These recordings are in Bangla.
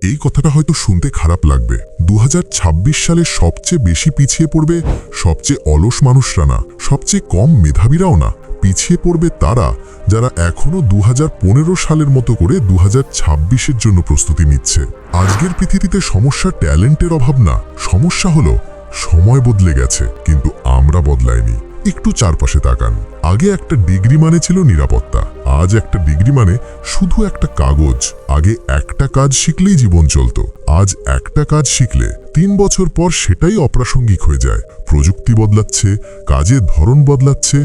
এই কথাটা হয়তো শুনতে খারাপ লাগবে। 2026 সালে সবচেয়ে বেশি পিছিয়ে পড়বে সবচেয়ে অলস মানুষরা না, সবচেয়ে কম মেধাবীরাও না। পিছিয়ে পড়বে তারা যারা এখনো 2015 সালের মতো করে 2026-এর জন্য প্রস্তুতি নিচ্ছে। আজকের পৃথিবীতে সমস্যা ট্যালেন্টের অভাব না, সমস্যা হলো সময় বদলে গেছে কিন্তু আমরা বদলাইনি। একটু চারপাশে তাকান। আগে একটা ডিগ্রি মানে ছিল নিরাপত্তা, আজ একটা ডিগ্রি মানে শুধু একটা কাগজ। আগে একটা কাজ শিখলেই জীবন চলত, আজ একটা কাজ শিখলে 3 বছর পর সেটাই অপ্রাসঙ্গিক হয়ে যায়। প্রযুক্তি বদলাচ্ছে, কাজের ধরন বদলাচ্ছে,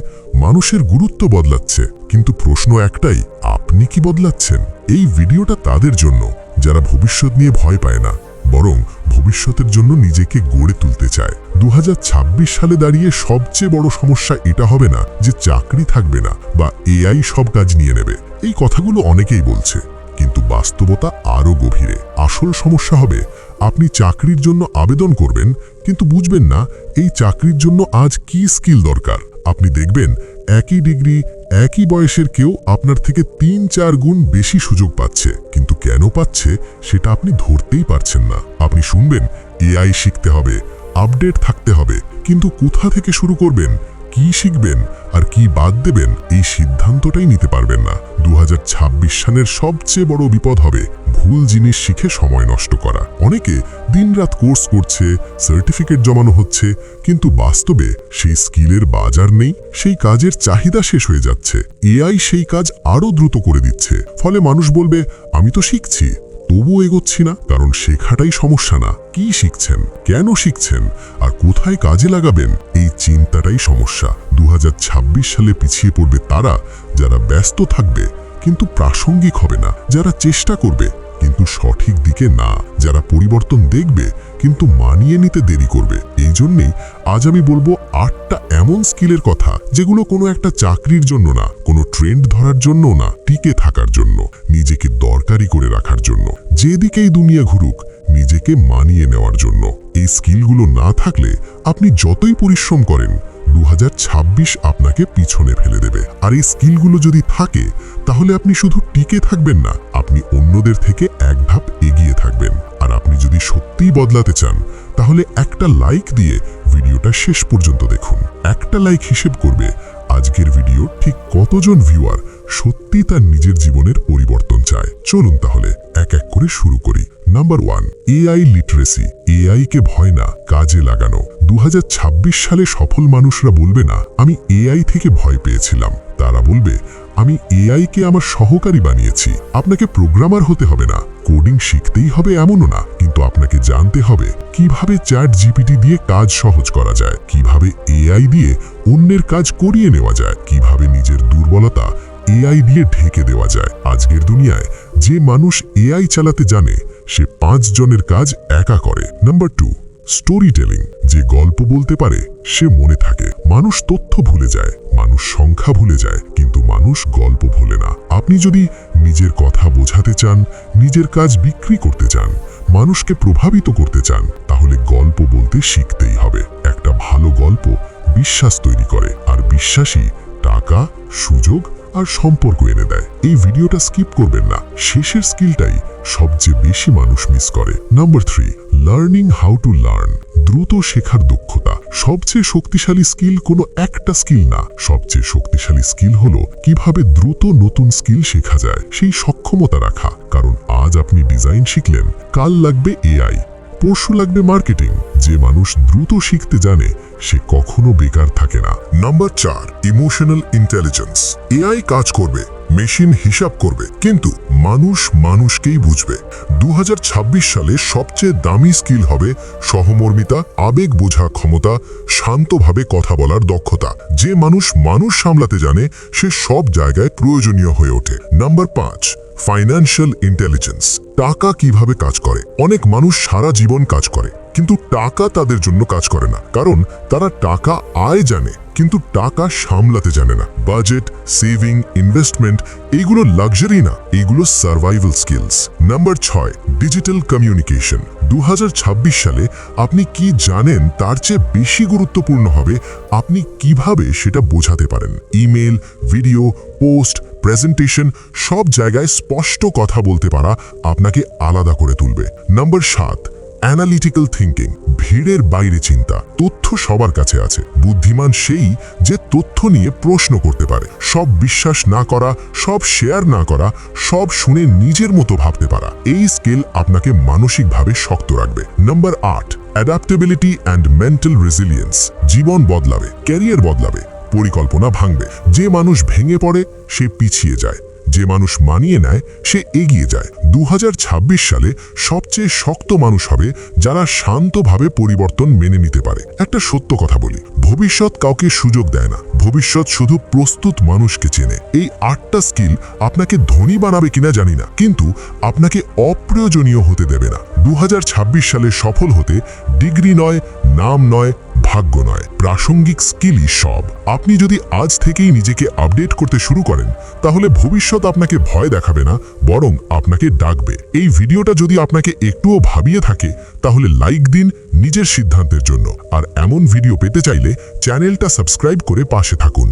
মানুষের গুরুত্ব বদলাচ্ছে, কিন্তু প্রশ্ন একটাই, আপনি কি বদলাচ্ছেন? এই ভিডিওটা তাদের জন্য যারা ভবিষ্যৎ নিয়ে ভয় পায় না, বরং ভবিষ্যতের জন্য নিজেকে গড়ে তুলতে চায়। 2026 সালে দাঁড়িয়ে সবচেয়ে বড় সমস্যা এটা হবে না যে চাকরি থাকবে না বা এআই সব কাজ নিয়ে নেবে। এই কথাগুলো অনেকেই বলছে, কিন্তু বাস্তবতা আরও গভীরে। আসল সমস্যা হবে আপনি চাকরির জন্য আবেদন করবেন কিন্তু বুঝবেন না এই চাকরির জন্য আজ কি স্কিল দরকার। আপনি দেখবেন একই ডিগ্রি, একই বয়সের কেউ আপনার থেকে 3-4 গুণ বেশি সুযোগ পাচ্ছে, কিন্তু কেন পাচ্ছে সেটা আপনি ধরতেই পারছেন না। আপনি শুনবেন এআই শিখতে হবে, আপডেট থাকতে হবে, কিন্তু কোথা থেকে শুরু করবেন, কি শিখবেন আর কি বাদ দেবেন এই সিদ্ধান্তটাই নিতে পারবেন না। 2026 সালের সবচেয়ে বড় বিপদ হবে ভুল জিনিস শিখে সময় নষ্ট করা। অনেকে দিনরাত কোর্স করছে, সার্টিফিকেট জমানো হচ্ছে, কিন্তু বাস্তবে সেই স্কিলের বাজার নেই, সেই কাজের চাহিদা শেষ হয়ে যাচ্ছে। এআই সেই কাজ আরও দ্রুত করে দিচ্ছে, ফলে মানুষ বলবে আমি তো শিখছি তবুও এগোচ্ছি না। কারণ শেখাটাই সমস্যা না, কি শিখছেন, কেন শিখছেন আর কোথায় কাজে লাগাবেন এই চিন্তাটাই সমস্যা। 2026 সালে পিছিয়ে পড়বে তারা যারা ব্যস্ত থাকবে কিন্তু প্রাসঙ্গিক হবে না, যারা চেষ্টা করবে কিন্তু সঠিক দিকে না, যারা পরিবর্তন দেখবে কিন্তু মানিয়ে নিতে দেরি করবে। এই জন্যেই আজ আমি বলবো 8টা এমন স্কিলের কথা যেগুলো কোনো একটা চাকরির জন্য না, কোনো ট্রেন্ড ধরার জন্য না, টিকে থাকার জন্য, নিজেকে দরকারি করে রাখার জন্য, যেদিকেই দুনিয়া ঘুরুক নিজেকে মানিয়ে নেওয়ার জন্য। এই স্কিলগুলো না থাকলে আপনি যতই পরিশ্রম করেন 2026 আপনাকে পিছনে ফেলে দেবে। আর এই স্কিলগুলো যদি থাকে তাহলে আপনি শুধু টিকে থাকবেন না, আপনি অন্যদের থেকে এক ধাপ এগিয়ে থাকবেন। আর আপনি যদি সত্যিই বদলাতে চান তাহলে একটা লাইক দিয়ে ভিডিওটা শেষ পর্যন্ত দেখুন। একটা লাইক হিসেব করবে আজকের ভিডিও ঠিক কতজন ভিউয়ার সত্যি তার নিজের জীবনের পরিবর্তন চায়। চলুন তাহলে এক এক করে শুরু করি। Number 1, AI literacy. এআই কে ভয় না, কাজে লাগানো। 2026 সালে সফল মানুষরা বলবে না আমি এআই থেকে ভয় পেয়েছিলাম, তারা বলবে আমি এআই কে আমার সহকারী বানিয়েছি। আপনাকে প্রোগ্রামার হতে হবে না, কোডিং শিখতেই হবে এমনও না, কিন্তু আপনাকে জানতে হবে কিভাবে চ্যাট জিপিটি দিয়ে কাজ সহজ করা যায়, কিভাবে এআই দিয়ে অন্যের কাজ করিয়ে নেওয়া যায়, কিভাবে নিজের দুর্বলতা এআই দিয়ে ঢেকে দেওয়া যায়। আজকের দুনিয়ায় যে মানুষ এআই চালাতে জানে সে 5 জনের কাজ একা করে। Number 2, story telling. যে গল্প বলতে পারে সে মনে থাকে। মানুষ তথ্য ভুলে যায়, মানুষ সংখ্যা ভুলে যায়, কিন্তু মানুষ গল্প ভোলে না। আপনি যদি নিজের কথা বোঝাতে চান, নিজের কাজ বিক্রি করতে চান, মানুষকে প্রভাবিত করতে চান, তাহলে গল্প বলতে শিখতেই হবে। একটা ভালো গল্প বিশ্বাস তৈরি করে, আর বিশ্বাসী টাকা, সুযোগ আর সম্পর্ক এনে দেয়। এই ভিডিওটা স্কিপ করবেন না, শেষের স্কিলটাই সবচেয়ে বেশি মানুষ মিস করে। Number 3, learning how to learn. দ্রুত শেখার দক্ষতা। সবচেয়ে শক্তিশালী স্কিল কোনো একটা স্কিল না, সবচেয়ে শক্তিশালী স্কিল হলো কিভাবে দ্রুত নতুন স্কিল শেখা যায়, সেই সক্ষমতা রাখা। কারণ আজ আপনি ডিজাইন শিখলেন, কাল লাগবে এআই, পরশু লাগবে মার্কেটিং। যে মানুষ দ্রুত শিখতে জানে সে কখনো বেকার থাকে না। Number 4, emotional intelligence. এআই কাজ করবে, মেশিন হিসাব করবে, কিন্তু মানুষ মানুষকেই বুঝবে। 2026 সালে সবচেয়ে দামি স্কিল হবে সহমর্মিতা, আবেগ বোঝা ক্ষমতা, শান্তভাবে কথা বলার দক্ষতা। যে মানুষ মানুষ সামলাতে জানে সে সব জায়গায় প্রয়োজনীয় হয়ে ওঠে। Number 5, financial intelligence. টাকা কিভাবে কাজ করে। অনেক মানুষ সারা জীবন কাজ করে কিন্তু টাকা তাদের জন্য কাজ করে না, কারণ তারা টাকা আয় জানে কিন্তু টাকা সামলাতে জানে না। বাজেট, সেভিং, ইনভেস্টমেন্ট এইগুলো লাক্সারি না, এইগুলো survival skills. Number 6, digital communication. 2026 সালে আপনি কি জানেন তার চেয়ে বেশি গুরুত্বপূর্ণ হবে আপনি কিভাবে সেটা বোঝাতে পারেন। ইমেল, ভিডিও, পোস্ট, প্রেজেন্টেশন সব জায়গায় স্পষ্ট কথা বলতে পারা আপনাকে আলাদা করে তুলবে। নম্বর 7, অ্যানালিটিক্যাল থিঙ্কিং। ভিড়ের বাইরে চিন্তা। তথ্য সবার কাছে আছে, বুদ্ধিমান সেই যে তথ্য নিয়ে প্রশ্ন করতে পারে। সব বিশ্বাস না করা, সব শেয়ার না করা, সব শুনে নিজের মতো ভাবতে পারা। এই স্কিল আপনাকে মানসিকভাবে শক্ত রাখবে। নম্বর 8, অ্যাডাপ্টেবিলিটি অ্যান্ড মেন্টাল রেজিলিয়েন্স। জীবন বদলাবে, ক্যারিয়ার বদলাবে, পরিকল্পনা ভাঙবে। যে মানুষ ভেঙে পড়ে সে পিছিয়ে যায়, যে মানুষ মানিয়ে নেয় সে এগিয়ে যায়। 2026 সালে সবচেয়ে শক্ত মানুষ হবে যারা শান্তভাবে পরিবর্তন মেনে নিতে পারে। একটা সত্য কথা বলি, ভবিষ্যৎ কাউকে সুযোগ দেয় না, ভবিষ্যৎ শুধু প্রস্তুত মানুষকে চেনে। এই 8টা স্কিল আপনাকে ধনী বানাবে কিনা জানি না, কিন্তু আপনাকে অপ্রয়োজনীয় হতে দেবে না। 2026 সালে সফল হতে ডিগ্রি নয়, নাম নয়, ভাগ্য নয়, প্রাসঙ্গিক স্কিলই সব। আপনি যদি আজ থেকেই নিজেকে আপডেট করতে শুরু করেন, তাহলে ভবিষ্যৎ আপনাকে ভয় দেখাবে না, বরং আপনাকে ডাকবে। এই ভিডিওটা যদি আপনাকে একটুও ভাবিয়ে থাকে, তাহলে লাইক দিন নিজের সিদ্ধান্তের জন্য। আর এমন ভিডিও পেতে চাইলে চ্যানেলটা সাবস্ক্রাইব করে পাশে থাকুন।